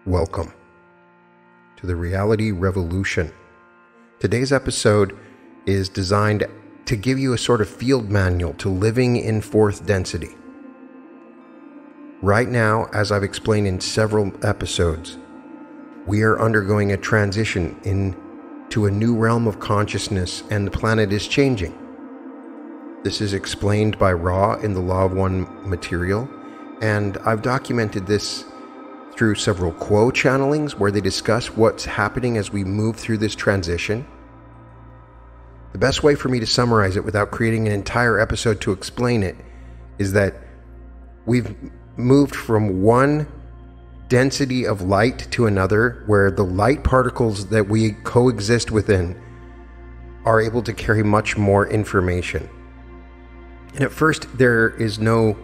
Welcome to the Reality Revolution. Today's episode is designed to give you a sort of field manual to living in fourth density. Right now, as I've explained in several episodes, we are undergoing a transition into a new realm of consciousness, and the planet is changing. This is explained by Ra in the Law of One material, and I've documented this through several Quo channelings where they discuss what's happening as we move through this transition. The best way for me to summarize it without creating an entire episode to explain it is that we've moved from one density of light to another, where the light particles that we coexist within are able to carry much more information. And at first there is no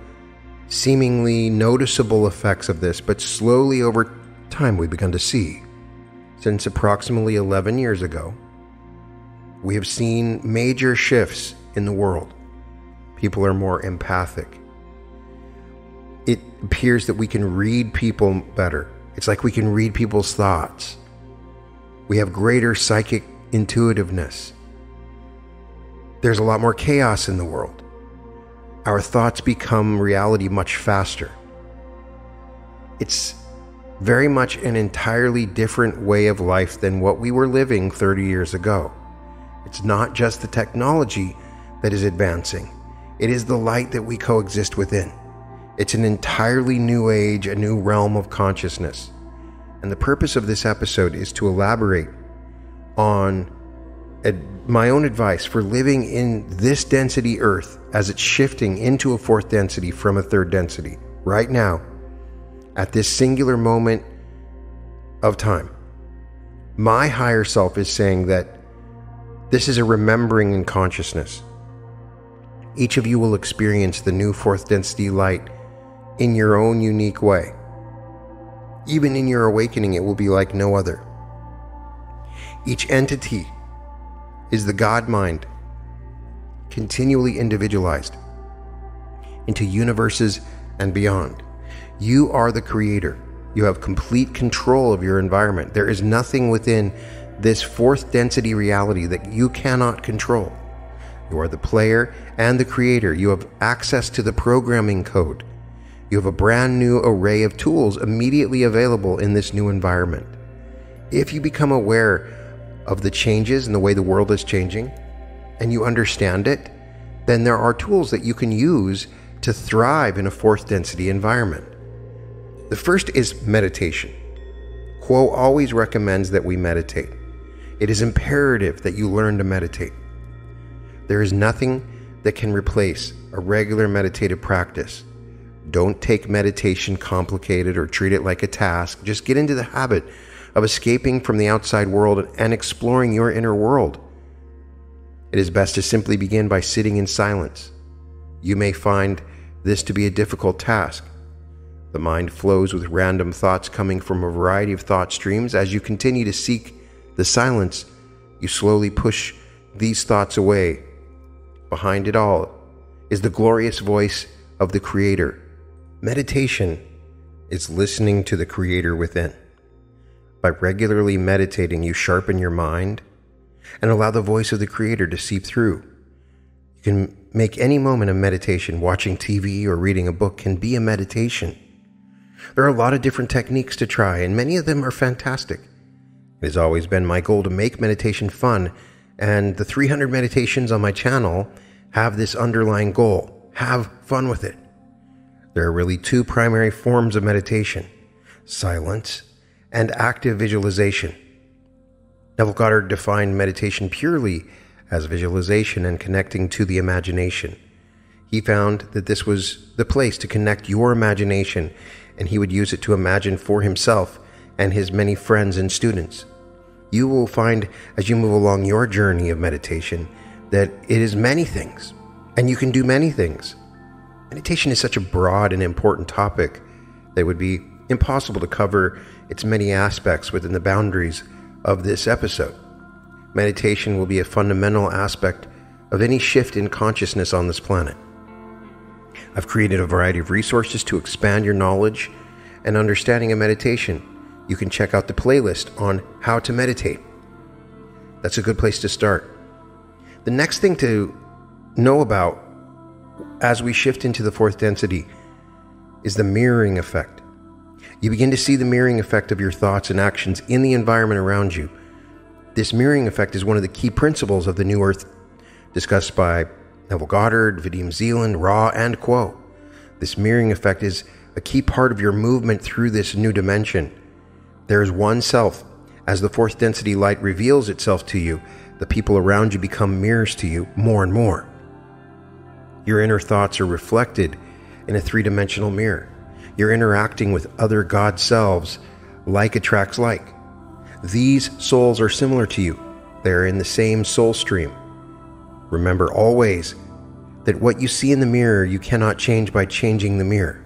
seemingly noticeable effects of this, but slowly over time we've begun to see. Since approximately 11 years ago, we have seen major shifts in the world. People are more empathic. It appears that we can read people better. It's like we can read people's thoughts. We have greater psychic intuitiveness. There's a lot more chaos in the world. Our thoughts become reality much faster. It's very much an entirely different way of life than what we were living 30 years ago. It's not just the technology that is advancing. It is the light that we coexist within. It's an entirely new age, a new realm of consciousness. And the purpose of this episode is to elaborate on my own advice for living in this density Earth as it's shifting into a fourth density from a third density. Right now, at this singular moment of time, my higher self is saying that this is a remembering in consciousness. Each of you will experience the new fourth density light in your own unique way. Even in your awakening, it will be like no other. Each entity is the godmind, continually individualized into universes and beyond. You are the creator. You have complete control of your environment. There is nothing within this fourth density reality that you cannot control. You are the player and the creator. You have access to the programming code. You have a brand new array of tools immediately available in this new environment. If you become aware of the changes and the way the world is changing, and you understand it, then there are tools that you can use to thrive in a fourth density environment. The first is meditation. Quo always recommends that we meditate. It is imperative that you learn to meditate. There is nothing that can replace a regular meditative practice. Don't take meditation complicated or treat it like a task. Just get into the habit of escaping from the outside world and exploring your inner world. It is best to simply begin by sitting in silence. You may find this to be a difficult task. The mind flows with random thoughts coming from a variety of thought streams. As you continue to seek the silence, you slowly push these thoughts away. Behind it all is the glorious voice of the Creator. Meditation is listening to the Creator within. By regularly meditating, you sharpen your mind and allow the voice of the Creator to seep through. You can make any moment of meditation. Watching TV or reading a book can be a meditation. There are a lot of different techniques to try, and many of them are fantastic. It has always been my goal to make meditation fun, and the 300 meditations on my channel have this underlying goal: have fun with it. There are really two primary forms of meditation: silence and active visualization. Neville Goddard defined meditation purely as visualization and connecting to the imagination. He found that this was the place to connect your imagination, and he would use it to imagine for himself and his many friends and students. You will find as you move along your journey of meditation that it is many things, and you can do many things. Meditation is such a broad and important topic that it would be impossible to cover its many aspects within the boundaries of this episode. Meditation will be a fundamental aspect of any shift in consciousness on this planet. I've created a variety of resources to expand your knowledge and understanding of meditation. you can check out the playlist on how to meditate. That's a good place to start. The next thing to know about as we shift into the fourth density is the mirroring effect. You begin to see the mirroring effect of your thoughts and actions in the environment around you. This mirroring effect is one of the key principles of the New Earth discussed by Neville Goddard, Vadim Zeland, Ra, and Quo. This mirroring effect is a key part of your movement through this new dimension. There is one self. As the fourth density light reveals itself to you, the people around you become mirrors to you more and more. Your inner thoughts are reflected in a three-dimensional mirror. You're interacting with other God selves. Like attracts like. These souls are similar to you. They're in the same soul stream. Remember always that what you see in the mirror you cannot change by changing the mirror.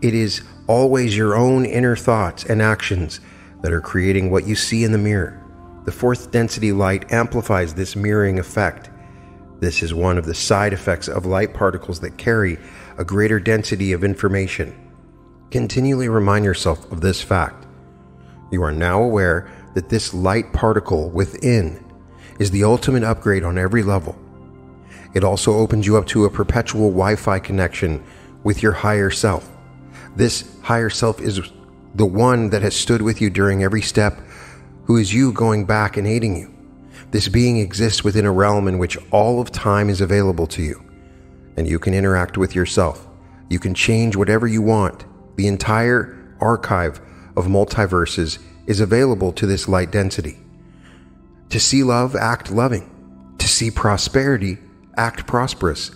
It is always your own inner thoughts and actions that are creating what you see in the mirror. The fourth density light amplifies this mirroring effect. This is one of the side effects of light particles that carry a greater density of information. Continually remind yourself of this fact. You are now aware that this light particle within is the ultimate upgrade on every level. It also opens you up to a perpetual Wi-Fi connection with your higher self. This higher self is the one that has stood with you during every step, who is you going back and aiding you. This being exists within a realm in which all of time is available to you, and you can interact with yourself. You can change whatever you want. The entire archive of multiverses is available to this light density. To see love, act loving. To see prosperity, act prosperous.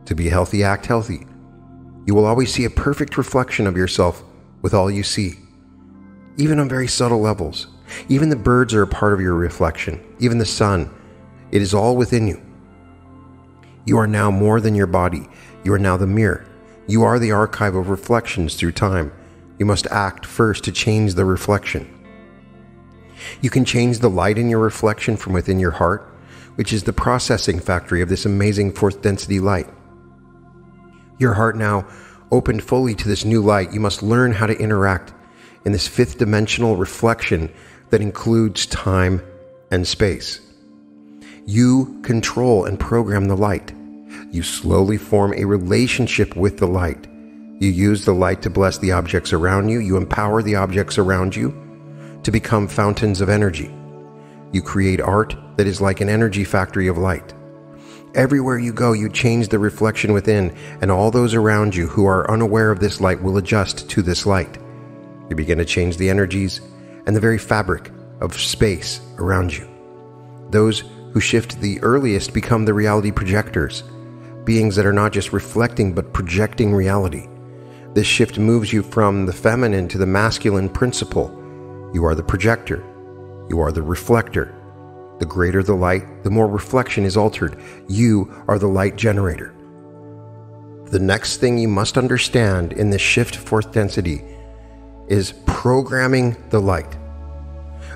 To be healthy, act healthy. You will always see a perfect reflection of yourself with all you see, even on very subtle levels. Even the birds are a part of your reflection. Even the sun. It is all within you. You are now more than your body. You are now the mirror. You are the archive of reflections through time. You must act first to change the reflection. You can change the light in your reflection from within your heart, which is the processing factory of this amazing fourth density light. Your heart now opened fully to this new light. You must learn how to interact in this fifth dimensional reflection that includes time and space. You control and program the light. You slowly form a relationship with the light. You use the light to bless the objects around you. You empower the objects around you to become fountains of energy. You create art that is like an energy factory of light. Everywhere you go, you change the reflection within, and all those around you who are unaware of this light will adjust to this light. You begin to change the energies and the very fabric of space around you. Those who shift the earliest become the reality projectors, beings that are not just reflecting but projecting reality. This shift moves you from the feminine to the masculine principle. You are the projector. You are the reflector. The greater the light, the more reflection is altered. You are the light generator. The next thing you must understand in this shift fourth density is programming the light.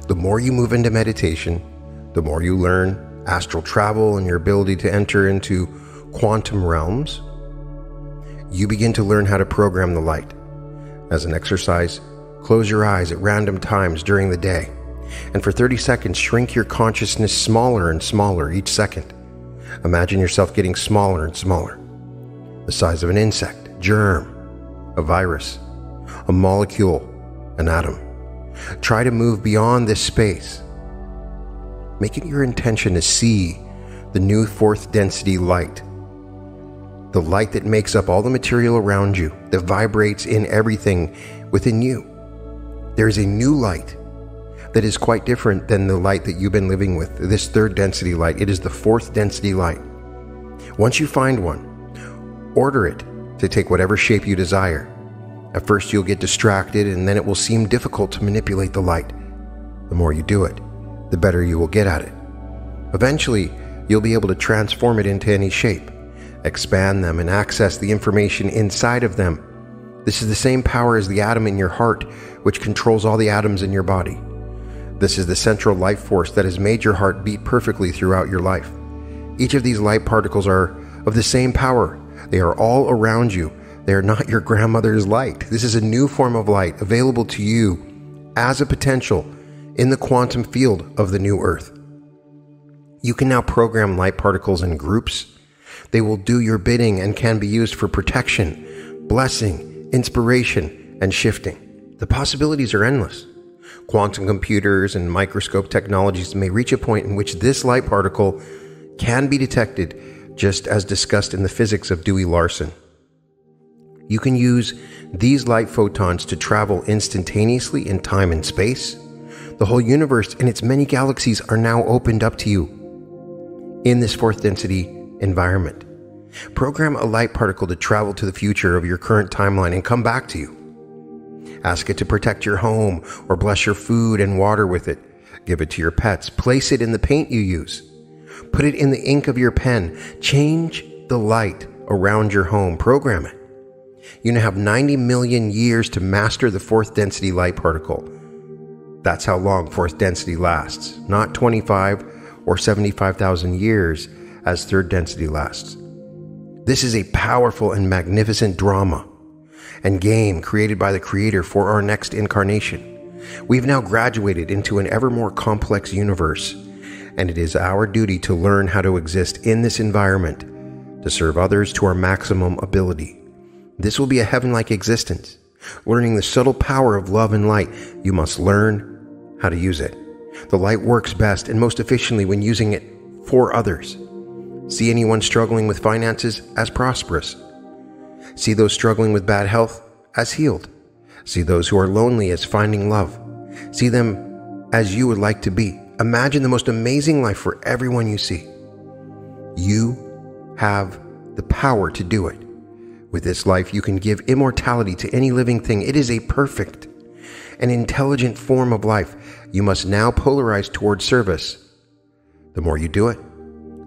The more you move into meditation, the more you learn astral travel and your ability to enter into quantum realms, you begin to learn how to program the light. As an exercise, close your eyes at random times during the day, and for 30 seconds, shrink your consciousness smaller and smaller each second. Imagine yourself getting smaller and smaller. The size of an insect, germ, a virus, a molecule, an atom. Try to move beyond this space. Make it your intention to see the new fourth density light. The light that makes up all the material around you, that vibrates in everything within you. There is a new light that is quite different than the light that you've been living with, this third density light. It is the fourth density light. Once you find one, order it to take whatever shape you desire. At first you'll get distracted, and then it will seem difficult to manipulate the light. The more you do it, the better you will get at it. Eventually, you'll be able to transform it into any shape, expand them, and access the information inside of them. This is the same power as the atom in your heart, which controls all the atoms in your body. This is the central life force that has made your heart beat perfectly throughout your life. Each of these light particles are of the same power. They are all around you. They are not your grandmother's light. This is a new form of light available to you as a potential in the quantum field of the new Earth. You can now program light particles in groups. They will do your bidding and can be used for protection, blessing, inspiration, and shifting. The possibilities are endless. Quantum computers and microscope technologies may reach a point in which this light particle can be detected, just as discussed in the physics of Dewey Larson. You can use these light photons to travel instantaneously in time and space. The whole universe and its many galaxies are now opened up to you in this fourth density environment. Program a light particle to travel to the future of your current timeline and come back to you. Ask it to protect your home or bless your food and water with it. Give it to your pets. Place it in the paint you use. Put it in the ink of your pen. Change the light around your home. Program it. You now have 90 million years to master the fourth density light particle. That's how long fourth density lasts, not 25 or 75,000 years as third density lasts. This is a powerful and magnificent drama and game created by the Creator for our next incarnation. We've now graduated into an ever more complex universe, and it is our duty to learn how to exist in this environment, to serve others to our maximum ability. This will be a heaven-like existence. Learning the subtle power of love and light, you must learn how to use it. The light works best and most efficiently when using it for others. See anyone struggling with finances as prosperous. See those struggling with bad health as healed. See those who are lonely as finding love. See them as you would like to be. Imagine the most amazing life for everyone you see. You have the power to do it. With this life, you can give immortality to any living thing. It is a perfect and intelligent form of life. You must now polarize towards service. The more you do it,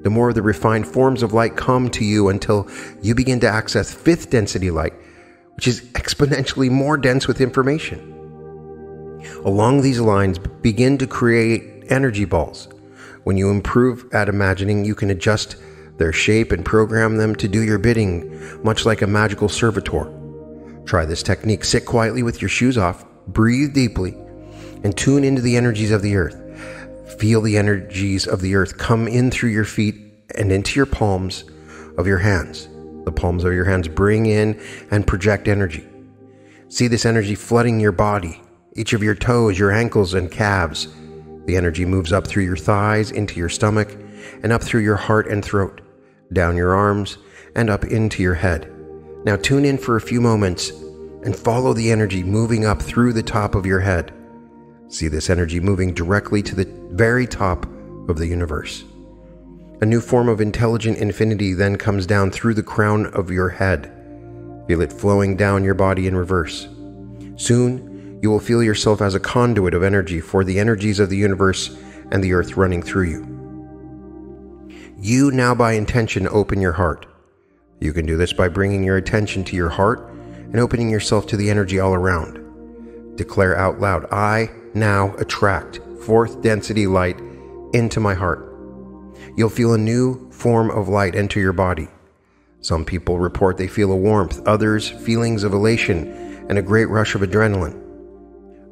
the more of the refined forms of light come to you until you begin to access fifth density light, which is exponentially more dense with information. Along these lines, begin to create energy balls. When you improve at imagining, you can adjust their shape and program them to do your bidding, much like a magical servitor. Try this technique. Sit quietly with your shoes off, breathe deeply, and tune into the energies of the earth. Feel the energies of the earth come in through your feet and into your palms of your hands. The palms of your hands bring in and project energy. See this energy flooding your body, each of your toes, your ankles, and calves. The energy moves up through your thighs, into your stomach, and up through your heart and throat, down your arms, and up into your head. Now tune in for a few moments and follow the energy moving up through the top of your head. See this energy moving directly to the very top of the universe. A new form of intelligent infinity then comes down through the crown of your head. Feel it flowing down your body in reverse. Soon, you will feel yourself as a conduit of energy for the energies of the universe and the earth running through you. You now by intention open your heart. You can do this by bringing your attention to your heart and opening yourself to the energy all around. Declare out loud, I now attract fourth density light into my heart. You'll feel a new form of light enter your body. Some people report they feel a warmth, others feelings of elation and a great rush of adrenaline.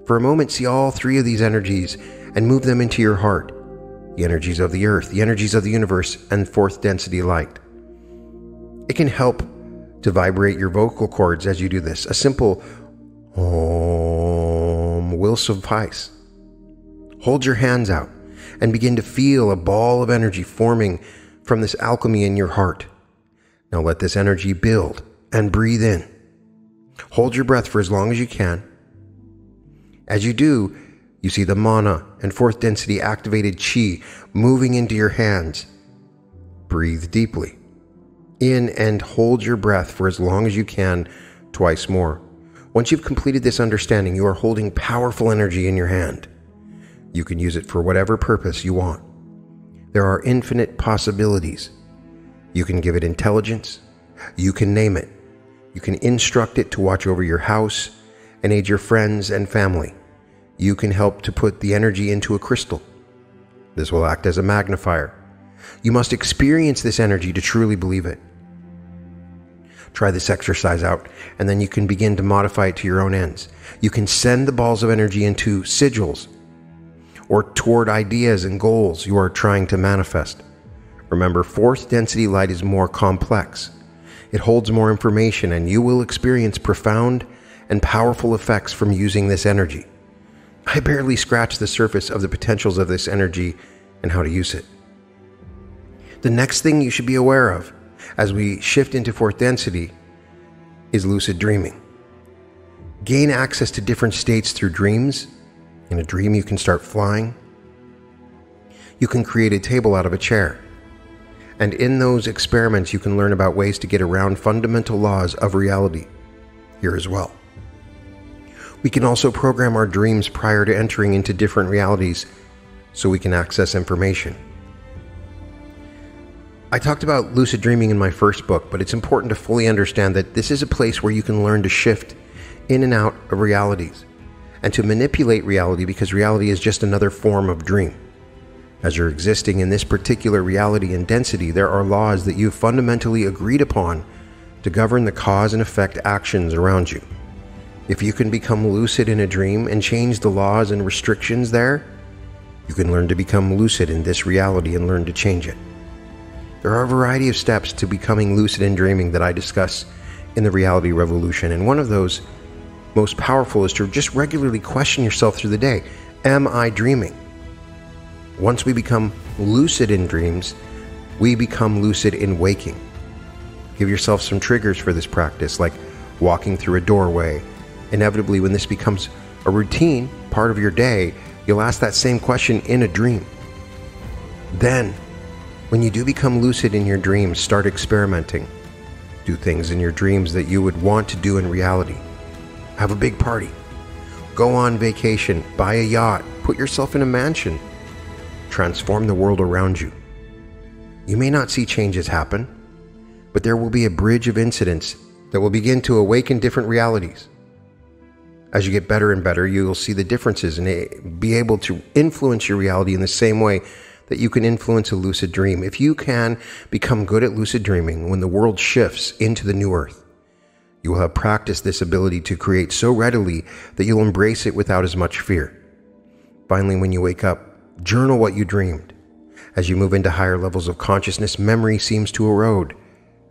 For a moment, see all three of these energies and move them into your heart. The energies of the earth, the energies of the universe, and fourth density light. It can help to vibrate your vocal cords as you do this. A simple Om will suffice. Hold your hands out and begin to feel a ball of energy forming from this alchemy in your heart. Now let this energy build and breathe in. Hold your breath for as long as you can. As you do, you see the mana and fourth density activated chi moving into your hands. Breathe deeply in and hold your breath for as long as you can, twice more. Once you've completed this understanding, you are holding powerful energy in your hand. You can use it for whatever purpose you want. There are infinite possibilities. You can give it intelligence. You can name it. You can instruct it to watch over your house and aid your friends and family. You can help to put the energy into a crystal. This will act as a magnifier. You must experience this energy to truly believe it. Try this exercise out, and then you can begin to modify it to your own ends. You can send the balls of energy into sigils or toward ideas and goals you are trying to manifest. Remember, fourth density light is more complex. It holds more information, and you will experience profound and powerful effects from using this energy. I barely scratched the surface of the potentials of this energy and how to use it. The next thing you should be aware of as we shift into fourth density is lucid dreaming. Gain access to different states through dreams. In a dream, you can start flying. You can create a table out of a chair. And in those experiments, you can learn about ways to get around fundamental laws of reality here as well. We can also program our dreams prior to entering into different realities so we can access information. I talked about lucid dreaming in my first book, but it's important to fully understand that this is a place where you can learn to shift in and out of realities and to manipulate reality, because reality is just another form of dream. As you're existing in this particular reality and density, there are laws that you've fundamentally agreed upon to govern the cause and effect actions around you. If you can become lucid in a dream and change the laws and restrictions there, you can learn to become lucid in this reality and learn to change it. There are a variety of steps to becoming lucid in dreaming that I discuss in the Reality Revolution, and one of those most powerful is to just regularly question yourself through the day. Am I dreaming? Once we become lucid in dreams, we become lucid in waking. Give yourself some triggers for this practice, like walking through a doorway. Inevitably, when this becomes a routine, part of your day, you'll ask that same question in a dream. Then, when you do become lucid in your dreams, start experimenting. Do things in your dreams that you would want to do in reality. Have a big party. Go on vacation. Buy a yacht. Put yourself in a mansion. Transform the world around you. You may not see changes happen, but there will be a bridge of incidents that will begin to awaken different realities. As you get better and better, you will see the differences and be able to influence your reality in the same way that you can influence a lucid dream. If you can become good at lucid dreaming when the world shifts into the new earth, you will have practiced this ability to create so readily that you'll embrace it without as much fear. Finally, when you wake up, journal what you dreamed. As you move into higher levels of consciousness, memory seems to erode.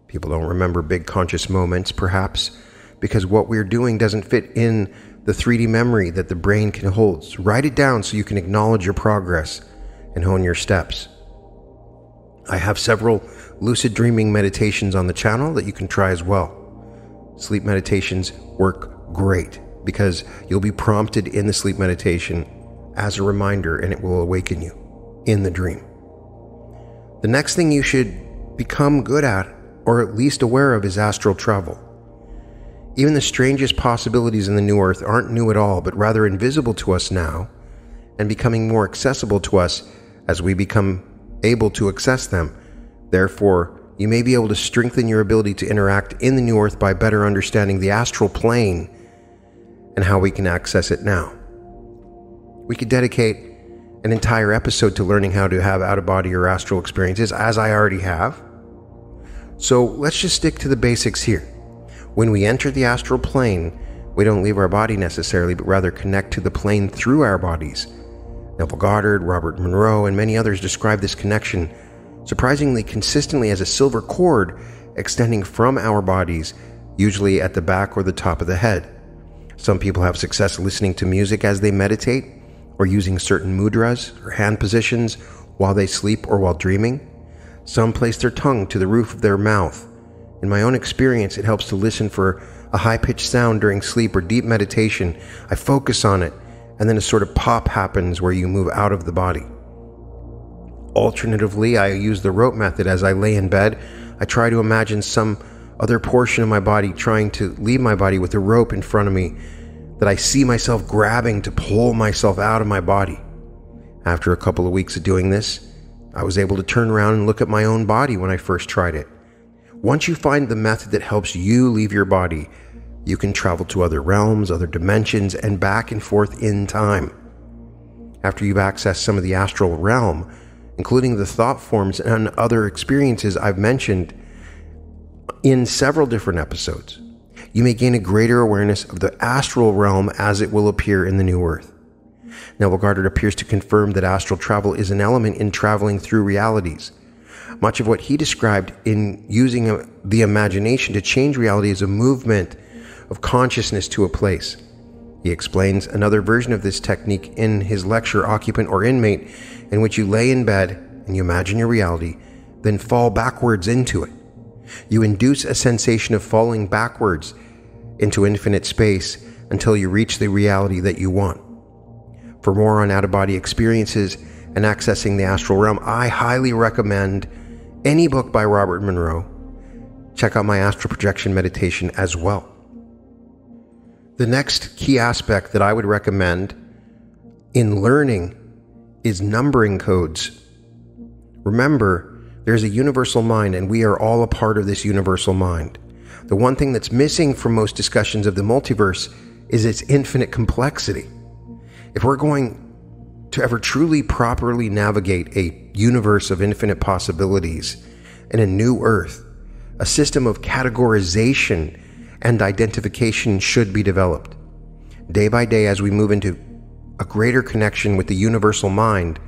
People don't remember big conscious moments, perhaps, because what we're doing doesn't fit in the 3D memory that the brain can hold. So write it down so you can acknowledge your progress and hone your steps. I have several lucid dreaming meditations on the channel that you can try as well. Sleep meditations work great because you'll be prompted in the sleep meditation as a reminder, and it will awaken you in the dream. The next thing you should become good at, or at least aware of, is astral travel. Even the strangest possibilities in the new earth aren't new at all, but rather invisible to us now, and becoming more accessible to us as we become able to access them. Therefore, you may be able to strengthen your ability to interact in the new earth by better understanding the astral plane and how we can access it now. We could dedicate an entire episode to learning how to have out-of-body or astral experiences, as I already have. So let's just stick to the basics here. When we enter the astral plane, we don't leave our body necessarily, but rather connect to the plane through our bodies. Neville Goddard, Robert Monroe, and many others describe this connection surprisingly consistently as a silver cord extending from our bodies, usually at the back or the top of the head. Some people have success listening to music as they meditate, or using certain mudras or hand positions while they sleep or while dreaming. Some place their tongue to the roof of their mouth. In my own experience, it helps to listen for a high-pitched sound during sleep or deep meditation. I focus on it, and then a sort of pop happens where you move out of the body. Alternatively, I use the rope method. As I lay in bed, I try to imagine some other portion of my body trying to leave my body with a rope in front of me that I see myself grabbing to pull myself out of my body. After a couple of weeks of doing this, I was able to turn around and look at my own body when I first tried it. Once you find the method that helps you leave your body, you can travel to other realms, other dimensions, and back and forth in time. After you've accessed some of the astral realm, including the thought forms and other experiences I've mentioned in several different episodes, you may gain a greater awareness of the astral realm as it will appear in the new earth. Neville Goddard appears to confirm that astral travel is an element in traveling through realities. Much of what he described in using the imagination to change reality is a movement of consciousness to a place. He explains another version of this technique in his lecture, Occupant or Inmate, in which you lay in bed and you imagine your reality, then fall backwards into it. You induce a sensation of falling backwards into infinite space until you reach the reality that you want. For more on out-of-body experiences and accessing the astral realm, I highly recommend any book by Robert Monroe. Check out my astral projection meditation as well. The next key aspect that I would recommend in learning is numbering codes. Remember, there's a universal mind, and we are all a part of this universal mind. The one thing that's missing from most discussions of the multiverse is its infinite complexity. If we're going to ever truly properly navigate a universe of infinite possibilities and a new earth, a system of categorization and identification should be developed. Day by day, as we move into a greater connection with the universal mind,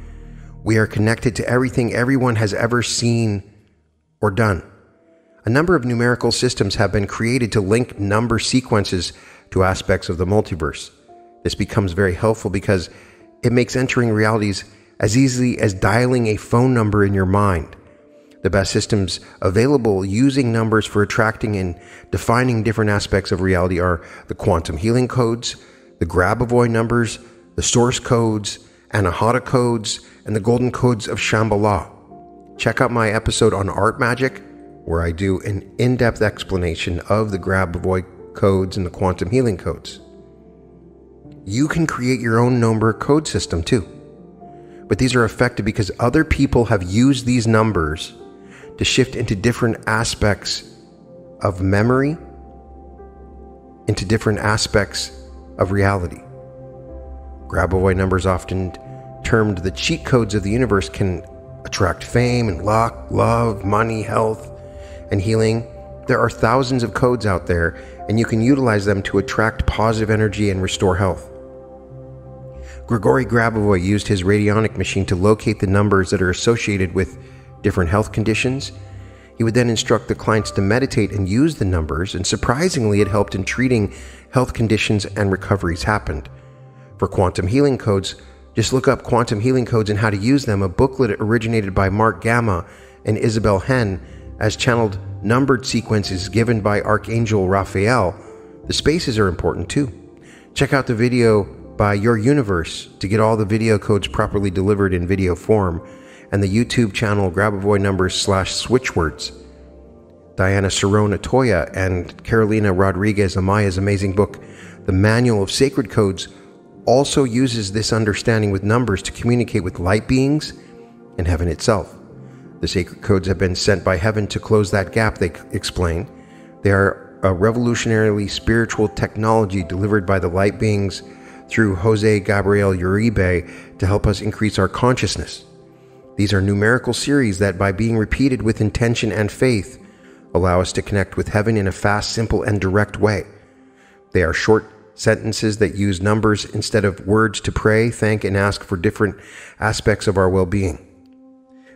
we are connected to everything everyone has ever seen or done. A number of numerical systems have been created to link number sequences to aspects of the multiverse. This becomes very helpful because it makes entering realities as easily as dialing a phone number in your mind. The best systems available using numbers for attracting and defining different aspects of reality are the quantum healing codes, the Grabovoi numbers, the source codes, Anahata codes, and the golden codes of Shambhala. Check out my episode on art magic, where I do an in-depth explanation of the Grabovoi codes and the quantum healing codes. You can create your own number code system too, but these are effective because other people have used these numbers to shift into different aspects of memory, into different aspects of reality. Grabovoi numbers, often termed the cheat codes of the universe, can attract fame and luck, love, money, health, and healing. There are thousands of codes out there, and you can utilize them to attract positive energy and restore health. Grigory Grabovoi used his radionic machine to locate the numbers that are associated with different health conditions. He would then instruct the clients to meditate and use the numbers, and surprisingly, it helped in treating health conditions and recoveries happened. For quantum healing codes, just look up quantum healing codes and how to use them, a booklet originated by Mark Gamma and Isabel Henn as channeled numbered sequences given by Archangel Raphael. The spaces are important too. Check out the video by Your Universe to get all the video codes properly delivered in video form, and the YouTube channel Grabovoi numbers /switchwords. Diana Cerrone Atoya and Carolina Rodriguez Amaya's amazing book, The Manual of Sacred Codes, also uses this understanding with numbers to communicate with light beings and heaven itself. The sacred codes have been sent by heaven to close that gap, they explain. They are a revolutionarily spiritual technology delivered by the light beings through Jose Gabriel Uribe to help us increase our consciousness. These are numerical series that, by being repeated with intention and faith, allow us to connect with heaven in a fast, simple, and direct way. They are short sentences that use numbers instead of words to pray, thank, and ask for different aspects of our well-being.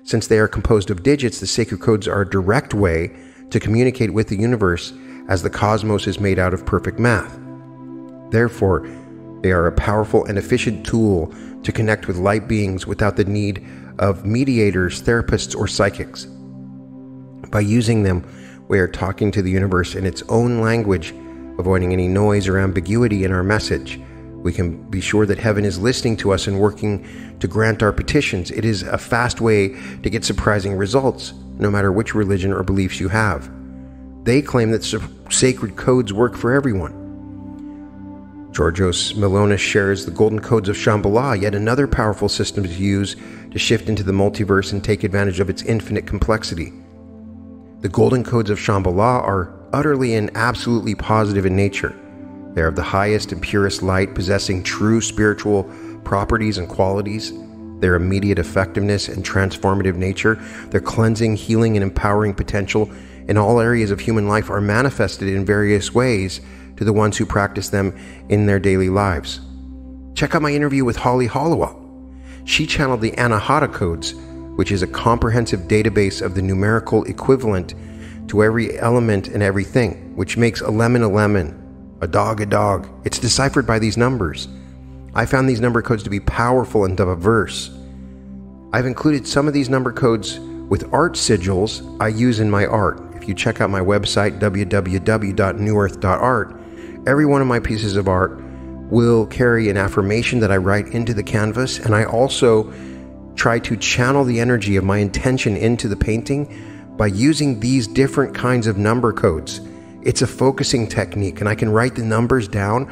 Since they are composed of digits, the sacred codes are a direct way to communicate with the universe, as the cosmos is made out of perfect math. Therefore, they are a powerful and efficient tool to connect with light beings without the need of mediators, therapists, or psychics. By using them, we are talking to the universe in its own language, avoiding any noise or ambiguity in our message. We can be sure that heaven is listening to us and working to grant our petitions. It is a fast way to get surprising results, no matter which religion or beliefs you have. They claim that sacred codes work for everyone. Georgios Milonas shares the golden codes of Shambhala, yet another powerful system to use to shift into the multiverse and take advantage of its infinite complexity. The golden codes of Shambhala are utterly and absolutely positive in nature. They are of the highest and purest light, possessing true spiritual properties and qualities. Their immediate effectiveness and transformative nature, their cleansing, healing, and empowering potential in all areas of human life are manifested in various ways to the ones who practice them in their daily lives. Check out my interview with Holly Hollowell. She channeled the Anahata codes, which is a comprehensive database of the numerical equivalent to every element and everything, which makes a lemon, a dog a dog. It's deciphered by these numbers. I found these number codes to be powerful and diverse. I've included some of these number codes with art sigils I use in my art. If you check out my website, www.newearth.art, every one of my pieces of art will carry an affirmation that I write into the canvas, and I also try to channel the energy of my intention into the painting by using these different kinds of number codes. It's a focusing technique, and I can write the numbers down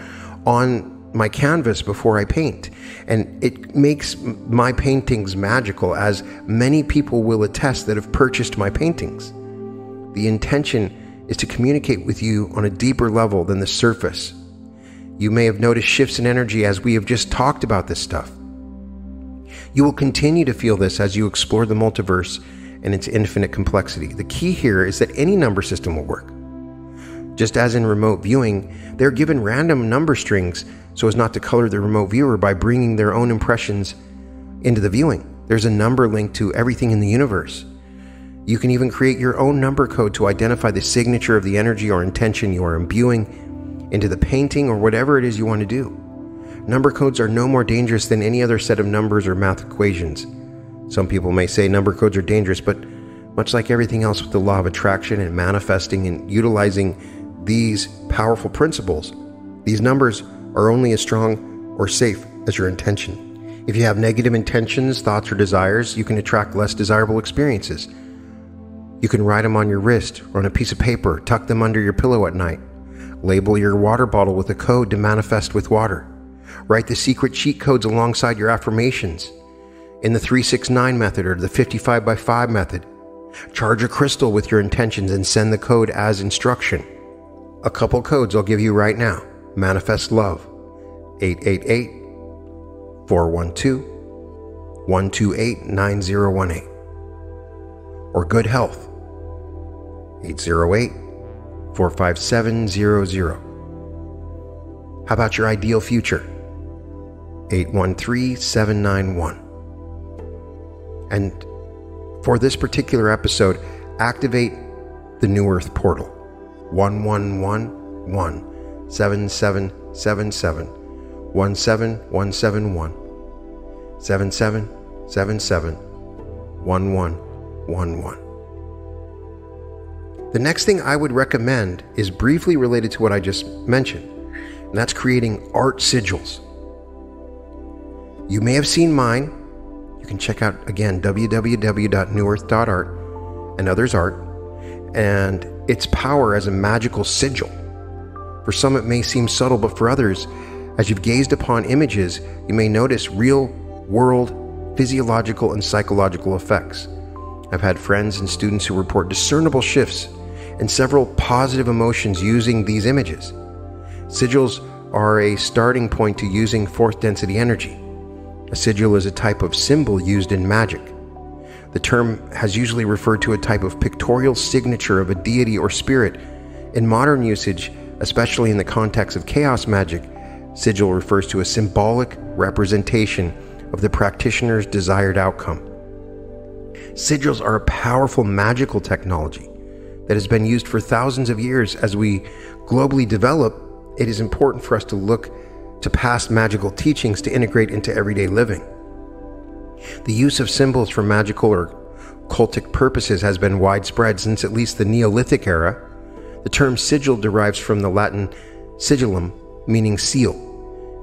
on my canvas before I paint, and it makes my paintings magical, as many people will attest that have purchased my paintings. The intention is to communicate with you on a deeper level than the surface. You may have noticed shifts in energy as we have just talked about this stuff. You will continue to feel this as you explore the multiverse and its infinite complexity. The key here is that any number system will work. Just as in remote viewing, they're given random number strings so as not to color the remote viewer by bringing their own impressions into the viewing. There's a number linked to everything in the universe. You can even create your own number code to identify the signature of the energy or intention you are imbuing into the painting or whatever it is you want to do. Number codes are no more dangerous than any other set of numbers or math equations. Some people may say number codes are dangerous, but much like everything else with the law of attraction and manifesting and utilizing these powerful principles, these numbers are only as strong or safe as your intention. If you have negative intentions, thoughts, or desires, you can attract less desirable experiences. You can write them on your wrist or on a piece of paper, tuck them under your pillow at night. Label your water bottle with a code to manifest with water. Write the secret cheat codes alongside your affirmations in the 369 method or the 55x5 method. Charge a crystal with your intentions and send the code as instruction. A couple codes I'll give you right now. Manifest love, 888-412-128-9018. Or good health, 808-457-00. How about your ideal future? 813-791. And for this particular episode, activate the New Earth portal, 1111-7777-17171, 7777-1111. The next thing I would recommend is briefly related to what I just mentioned, and that's creating art sigils. You may have seen mine. You can check out, again, www.newearth.art and others' art, and its power as a magical sigil. For some it may seem subtle, but for others, as you've gazed upon images, you may notice real-world physiological and psychological effects. I've had friends and students who report discernible shifts and several positive emotions using these images. Sigils are a starting point to using fourth density energy. A sigil is a type of symbol used in magic. The term has usually referred to a type of pictorial signature of a deity or spirit. In modern usage, especially in the context of chaos magic, sigil refers to a symbolic representation of the practitioner's desired outcome. Sigils are a powerful magical technology that has been used for thousands of years. As we globally develop, it is important for us to look to past magical teachings to integrate into everyday living. The use of symbols for magical or cultic purposes has been widespread since at least the Neolithic era. The term sigil derives from the Latin sigillum, meaning seal.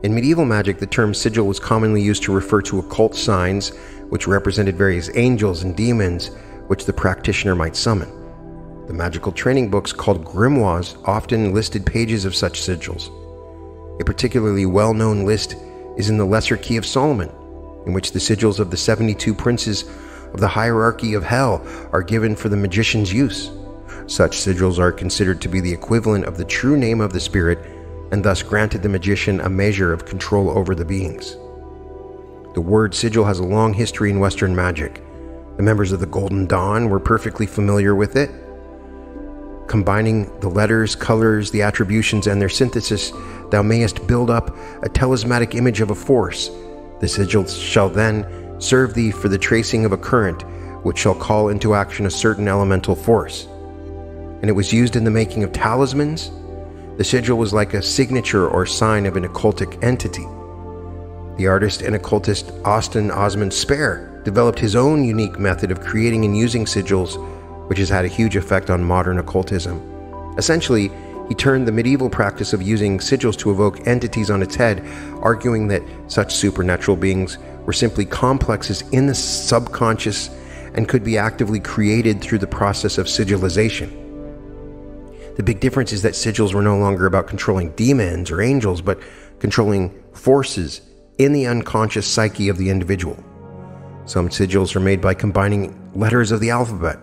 In medieval magic, the term sigil was commonly used to refer to occult signs, which represented various angels and demons, which the practitioner might summon. The magical training books called grimoires often listed pages of such sigils. A particularly well-known list is in the Lesser Key of Solomon, in which the sigils of the 72 princes of the hierarchy of hell are given for the magician's use. Such sigils are considered to be the equivalent of the true name of the spirit, and thus granted the magician a measure of control over the beings. The word sigil has a long history in Western magic. The members of the Golden Dawn were perfectly familiar with it. Combining the letters, colors, the attributions, and their synthesis, thou mayest build up a talismanic image of a force. The sigil shall then serve thee for the tracing of a current, which shall call into action a certain elemental force. And it was used in the making of talismans. The sigil was like a signature or sign of an occultic entity. The artist and occultist Austin Osman Spare developed his own unique method of creating and using sigils, which has had a huge effect on modern occultism. Essentially, he turned the medieval practice of using sigils to evoke entities on its head, arguing that such supernatural beings were simply complexes in the subconscious and could be actively created through the process of sigilization. The big difference is that sigils were no longer about controlling demons or angels, but controlling forces in the unconscious psyche of the individual. Some sigils are made by combining letters of the alphabet,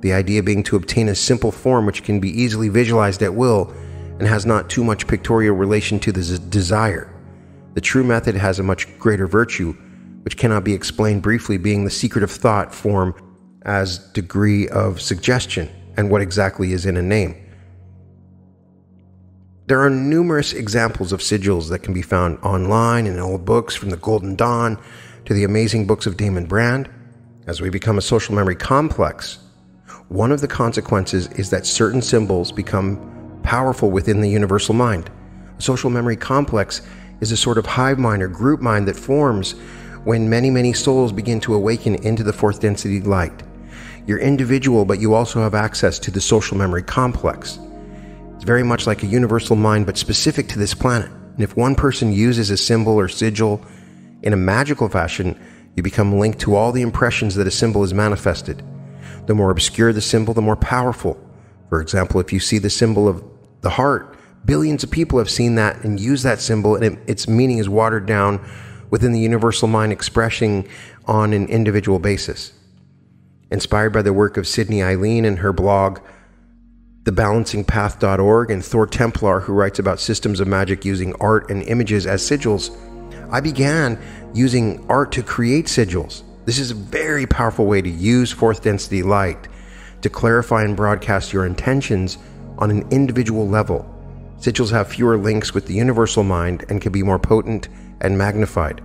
the idea being to obtain a simple form which can be easily visualized at will and has not too much pictorial relation to the desire. The true method has a much greater virtue, which cannot be explained briefly, being the secret of thought form as degree of suggestion and what exactly is in a name. There are numerous examples of sigils that can be found online in old books, from the Golden Dawn to the amazing books of Damon Brand. As we become a social memory complex, one of the consequences is that certain symbols become powerful within the universal mind. A social memory complex is a sort of hive mind or group mind that forms when many souls begin to awaken into the fourth density light. You're individual, but you also have access to the social memory complex. It's very much like a universal mind, but specific to this planet. And if one person uses a symbol or sigil in a magical fashion, you become linked to all the impressions that a symbol has manifested. The more obscure the symbol, the more powerful. For example, if you see the symbol of the heart, billions of people have seen that and used that symbol, and its meaning is watered down within the universal mind, expressing on an individual basis. Inspired by the work of Sydney Eileen and her blog, thebalancingpath.org, and Thor Templar, who writes about systems of magic using art and images as sigils, I began using art to create sigils. This is a very powerful way to use fourth density light to clarify and broadcast your intentions on an individual level. Sigils have fewer links with the universal mind and can be more potent and magnified.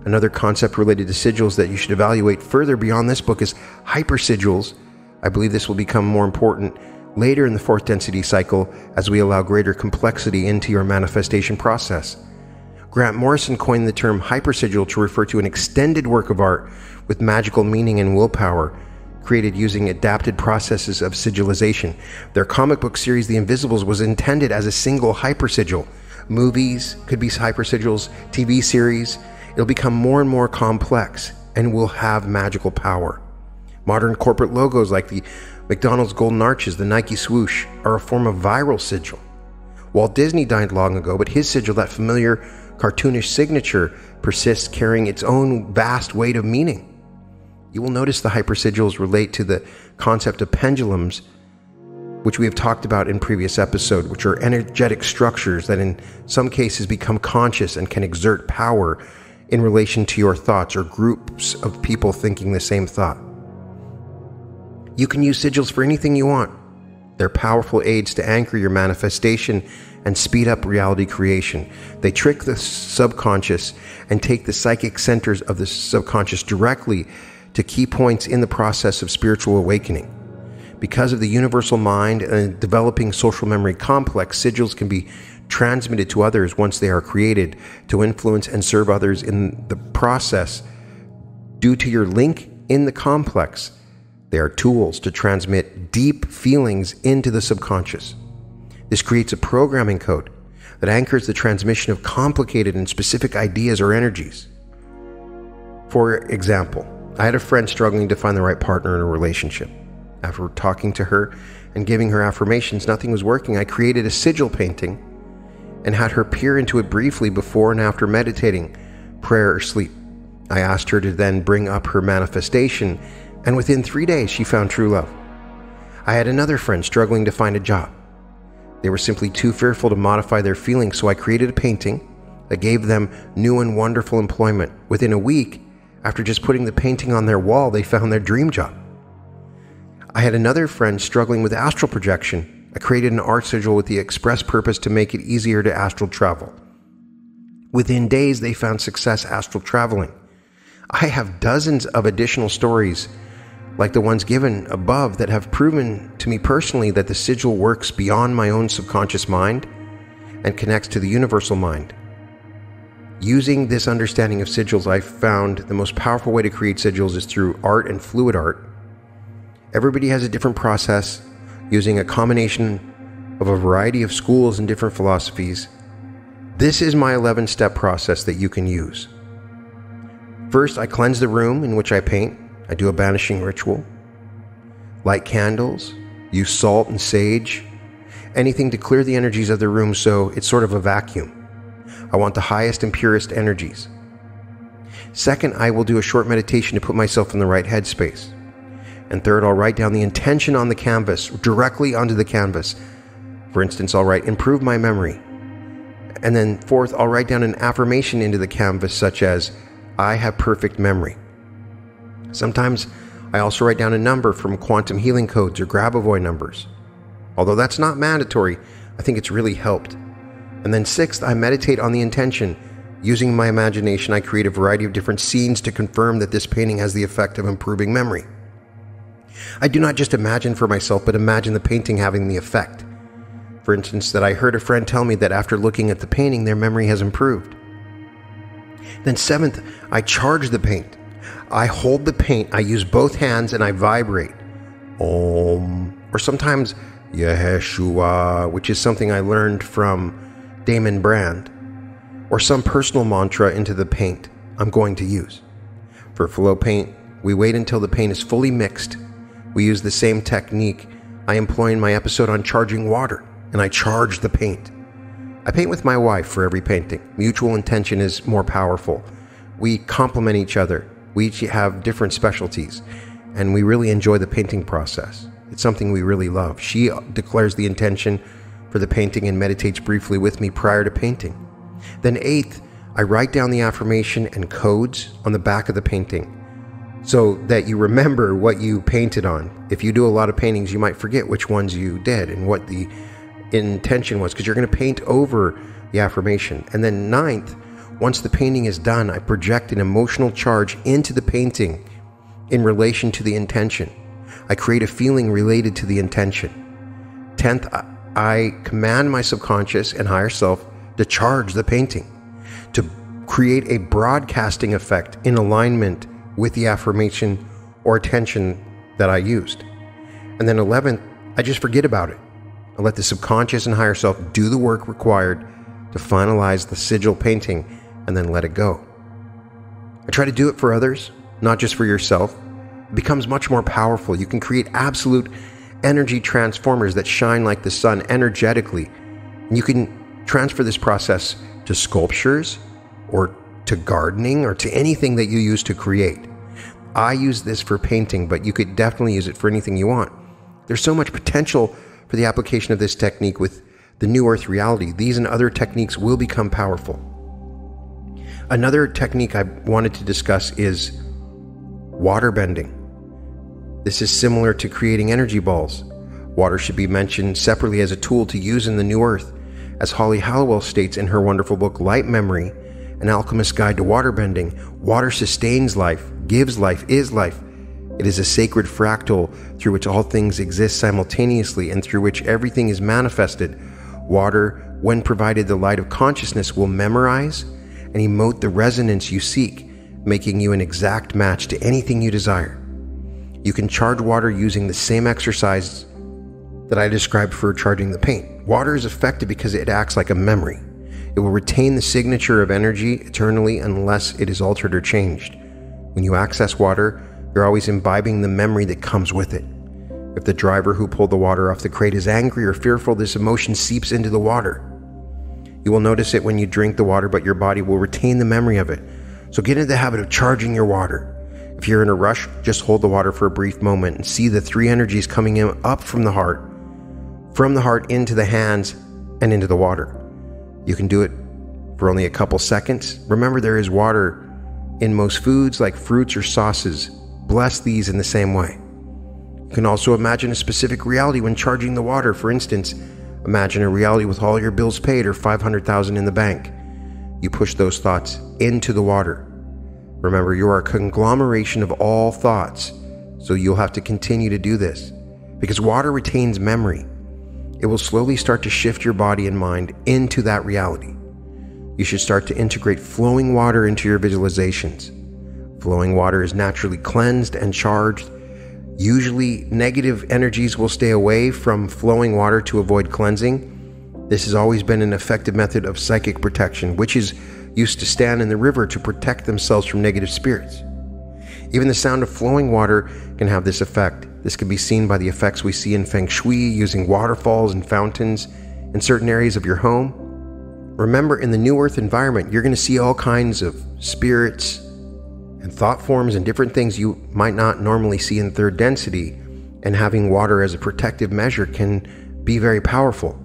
Another concept related to sigils that you should evaluate further beyond this book is hypersigils. I believe this will become more important later in the fourth density cycle as we allow greater complexity into your manifestation process. Grant Morrison coined the term hypersigil to refer to an extended work of art with magical meaning and willpower, created using adapted processes of sigilization. Their comic book series, The Invisibles, was intended as a single hypersigil. Movies could be hypersigils, TV series. It'll become more and more complex and will have magical power. Modern corporate logos like the McDonald's Golden Arches, the Nike swoosh, are a form of viral sigil. Walt Disney died long ago, but his sigil, that familiar cartoonish signature, persists, carrying its own vast weight of meaning. You will notice the hypersigils relate to the concept of pendulums, which we have talked about in previous episodes, which are energetic structures that in some cases become conscious and can exert power in relation to your thoughts or groups of people thinking the same thought. You can use sigils for anything you want. They're powerful aids to anchor your manifestation and speed up reality creation. They trick the subconscious and take the psychic centers of the subconscious directly to key points in the process of spiritual awakening. Because of the universal mind and developing social memory complex, sigils can be transmitted to others once they are created to influence and serve others in the process. Due to your link in the complex, they are tools to transmit deep feelings into the subconscious. This creates a programming code that anchors the transmission of complicated and specific ideas or energies. For example, I had a friend struggling to find the right partner in a relationship. After talking to her and giving her affirmations, nothing was working. I created a sigil painting and had her peer into it briefly before and after meditating, prayer, or sleep. I asked her to then bring up her manifestation, and within 3 days she found true love. I had another friend struggling to find a job. They were simply too fearful to modify their feelings, so I created a painting that gave them new and wonderful employment. Within a week, after just putting the painting on their wall, they found their dream job. I had another friend struggling with astral projection. I created an art sigil with the express purpose to make it easier to astral travel. Within days, they found success astral traveling. I have dozens of additional stories like the ones given above that have proven to me personally that the sigil works beyond my own subconscious mind and connects to the universal mind. Using this understanding of sigils, I found the most powerful way to create sigils is through art and fluid art. Everybody has a different process, using a combination of a variety of schools and different philosophies. This is my 11-step process that you can use. First, I cleanse the room in which I paint. I do a banishing ritual, light candles, use salt and sage, anything to clear the energies of the room so it's sort of a vacuum. I want the highest and purest energies. Second, I will do a short meditation to put myself in the right headspace. And third, I'll write down the intention on the canvas, directly onto the canvas. For instance, I'll write, improve my memory. And then fourth, I'll write down an affirmation into the canvas such as, I have perfect memory. Sometimes I also write down a number from quantum healing codes or Grabovoi numbers. Although that's not mandatory, I think it's really helped. And then sixth, I meditate on the intention. Using my imagination, I create a variety of different scenes to confirm that this painting has the effect of improving memory. I do not just imagine for myself, but imagine the painting having the effect. For instance, that I heard a friend tell me that after looking at the painting, their memory has improved. Then seventh, I charge the paint. I hold the paint, I use both hands, and I vibrate. Om. Or sometimes Yeshua, which is something I learned from Damon Brand. Or some personal mantra into the paint I'm going to use. For flow paint, we wait until the paint is fully mixed. We use the same technique I employ in my episode on charging water, and I charge the paint. I paint with my wife for every painting. Mutual intention is more powerful. We complement each other. We each have different specialties, and we really enjoy the painting process. It's something we really love. She declares the intention for the painting and meditates briefly with me prior to painting. Then eighth, I write down the affirmation and codes on the back of the painting so that you remember what you painted on. If you do a lot of paintings, you might forget which ones you did and what the intention was, because you're going to paint over the affirmation. And then ninth, once the painting is done, I project an emotional charge into the painting in relation to the intention. I create a feeling related to the intention. 10th, I command my subconscious and higher self to charge the painting, to create a broadcasting effect in alignment with the affirmation or intention that I used. And then 11th, I just forget about it. I let the subconscious and higher self do the work required to finalize the sigil painting and then let it go. I try to do it for others, not just for yourself. It becomes much more powerful. You can create absolute energy transformers that shine like the sun energetically. And you can transfer this process to sculptures or to gardening or to anything that you use to create. I use this for painting, but you could definitely use it for anything you want. There's so much potential for the application of this technique with the New Earth reality. These and other techniques will become powerful. Another technique I wanted to discuss is water bending. This is similar to creating energy balls. Water should be mentioned separately as a tool to use in the New Earth. As Holly Hallowell states in her wonderful book, Light Memory, An Alchemist's Guide to Waterbending, water sustains life, gives life, is life. It is a sacred fractal through which all things exist simultaneously and through which everything is manifested. Water, when provided the light of consciousness, will memorize and emote the resonance you seek, making you an exact match to anything you desire. You can charge water using the same exercise that I described for charging the paint. Water is effective because it acts like a memory. It will retain the signature of energy eternally unless it is altered or changed. When you access water, you're always imbibing the memory that comes with it. If the driver who pulled the water off the crate is angry or fearful, this emotion seeps into the water. You will notice it when you drink the water, but your body will retain the memory of it. So get into the habit of charging your water. If you're in a rush, just hold the water for a brief moment and see the three energies coming in up from the heart into the hands and into the water. You can do it for only a couple seconds. Remember, there is water in most foods like fruits or sauces. Bless these in the same way. You can also imagine a specific reality when charging the water. For instance, imagine a reality with all your bills paid or $500,000 in the bank. You push those thoughts into the water. Remember, you are a conglomeration of all thoughts, so you'll have to continue to do this. Because water retains memory, it will slowly start to shift your body and mind into that reality. You should start to integrate flowing water into your visualizations. Flowing water is naturally cleansed and charged. Usually, negative energies will stay away from flowing water to avoid cleansing. This has always been an effective method of psychic protection. Witches used to stand in the river to protect themselves from negative spirits. Even the sound of flowing water can have this effect. This can be seen by the effects we see in Feng Shui, using waterfalls and fountains in certain areas of your home. Remember, in the New Earth environment, you're going to see all kinds of spirits and thought forms and different things you might not normally see in third density, and having water as a protective measure can be very powerful.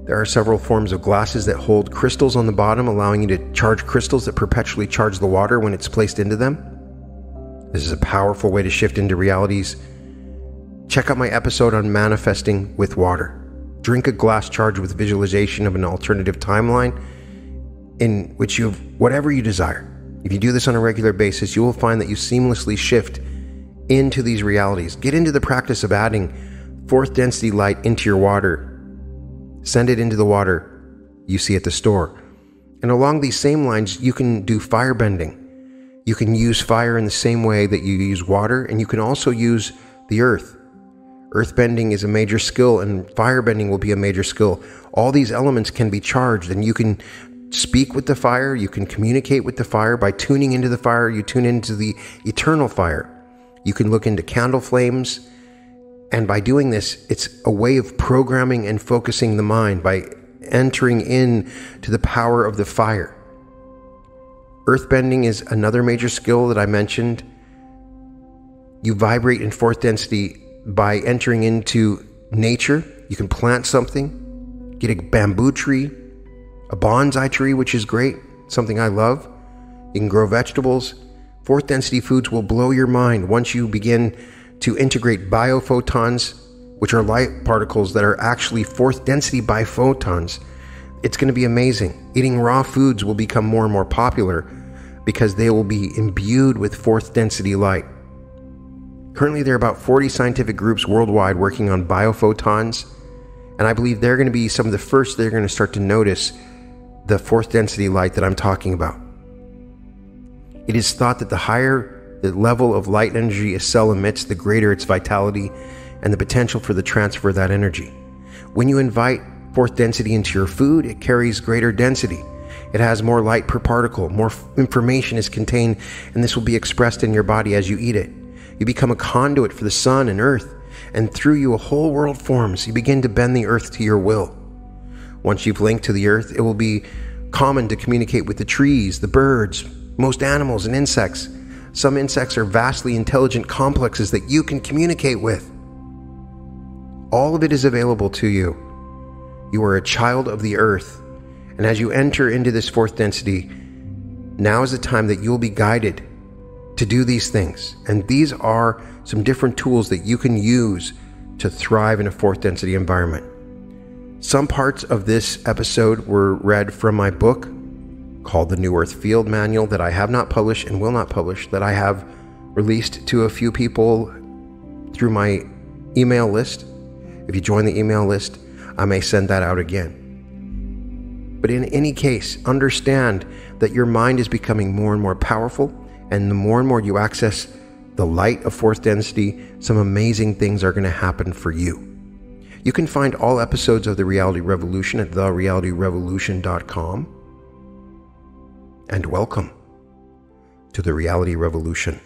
There are several forms of glasses that hold crystals on the bottom, allowing you to charge crystals that perpetually charge the water when it's placed into them. This is a powerful way to shift into realities. Check out my episode on manifesting with water. Drink a glass charged with visualization of an alternative timeline in which you have whatever you desire. If you do this on a regular basis, you will find that you seamlessly shift into these realities. Get into the practice of adding fourth density light into your water. Send it into the water you see at the store. And along these same lines, you can do fire bending. You can use fire in the same way that you use water, and you can also use the earth. Earth bending is a major skill, and fire bending will be a major skill. All these elements can be charged, and you can speak with the fire. You can communicate with the fire. By tuning into the fire, you tune into the eternal fire. You can look into candle flames. And by doing this, it's a way of programming and focusing the mind by entering in to the power of the fire. Earthbending is another major skill that I mentioned. You vibrate in fourth density by entering into nature. You can plant something, get a bamboo tree, a bonsai tree, which is great, something I love. You can grow vegetables. Fourth density foods will blow your mind once you begin to integrate biophotons, which are light particles that are actually fourth density biphotons. It's going to be amazing. Eating raw foods will become more and more popular because they will be imbued with fourth density light. Currently, there are about 40 scientific groups worldwide working on biophotons, and I believe they're going to be some of the first that are going to start to notice the fourth density light that I'm talking about. It is thought that the higher the level of light energy a cell emits, the greater its vitality and the potential for the transfer of that energy. When you invite fourth density into your food, it carries greater density. It has more light per particle, more information is contained, and this will be expressed in your body as you eat it. You become a conduit for the sun and earth, and through you a whole world forms. You begin to bend the earth to your will. Once you've linked to the earth, it will be common to communicate with the trees, the birds, most animals and insects. Some insects are vastly intelligent complexes that you can communicate with. All of it is available to you. You are a child of the earth. And as you enter into this fourth density, now is the time that you'll be guided to do these things. And these are some different tools that you can use to thrive in a fourth density environment. Some parts of this episode were read from my book called The New Earth Field Manual that I have not published and will not publish, that I have released to a few people through my email list. If you join the email list, I may send that out again. But in any case, understand that your mind is becoming more and more powerful, and the more and more you access the light of fourth density, some amazing things are going to happen for you. You can find all episodes of The Reality Revolution at therealityrevolution.com. And welcome to the Reality Revolution.